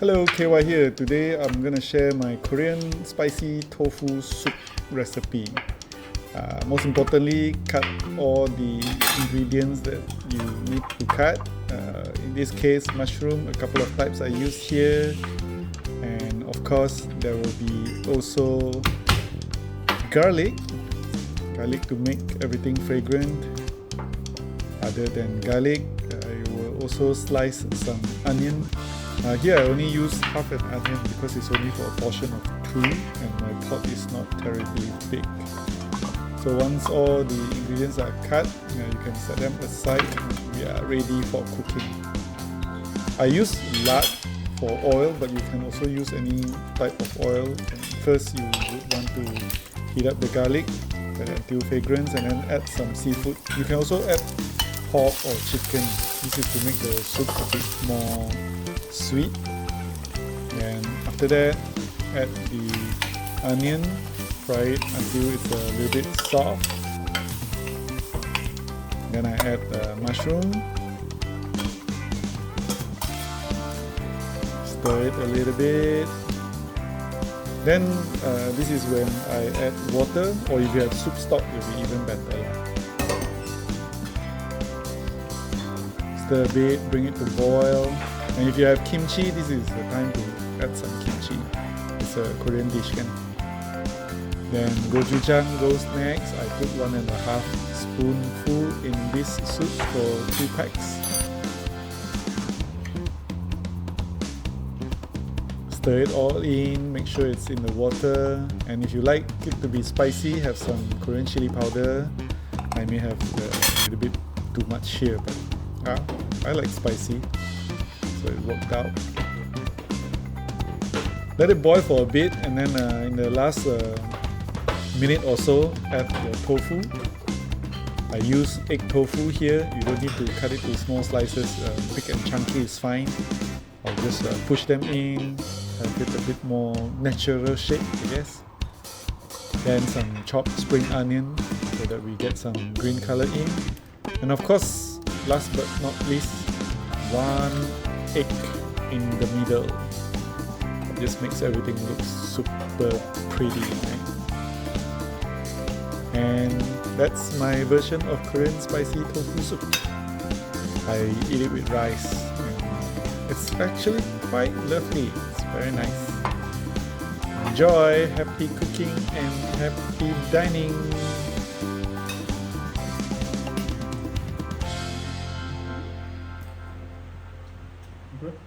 Hello, KY here. Today I'm gonna share my Korean spicy tofu soup recipe. Most importantly, cut all the ingredients that you need to cut. In this case, mushroom, a couple of types I use here. And of course, there will be also garlic to make everything fragrant. Other than garlic, I will also slice some onion. Here I only use half an onion because it's only for a portion of 2 and my pot is not terribly big. So once all the ingredients are cut, you can set them aside and we are ready for cooking. I use lard for oil, but you can also use any type of oil. And first you would want to heat up the garlic until fragrance and then add some seafood. You can also add pork or chicken. This is to make the soup a bit more sweet. And after that, add the onion, fry it until it's a little bit soft. Then I add the mushroom, stir it a little bit. Then this is when I add water, or if you have soup stock, it will be even better. Stir a bit, bring it to boil. And if you have kimchi, this is the time to add some kimchi. It's a Korean dish. Then gochujang goes next. I put 1.5 spoonful in this soup for 2 packs. Stir it all in, make sure it's in the water. And if you like it to be spicy, have some Korean chili powder. I may have a little bit too much here, but I like spicy. So it worked out. Let it boil for a bit and then in the last minute or so add the tofu. I use egg tofu here. You don't need to cut it to small slices. Big and chunky is fine. I'll just push them in, have it a bit more natural shape, I guess. Then some chopped spring onion so that we get some green color in. And of course, last but not least, 1 egg in the middle. This makes everything look super pretty, right? And that's my version of Korean spicy tofu soup. I eat it with rice. And it's actually quite lovely. It's very nice. Enjoy, happy cooking and happy dining. Good.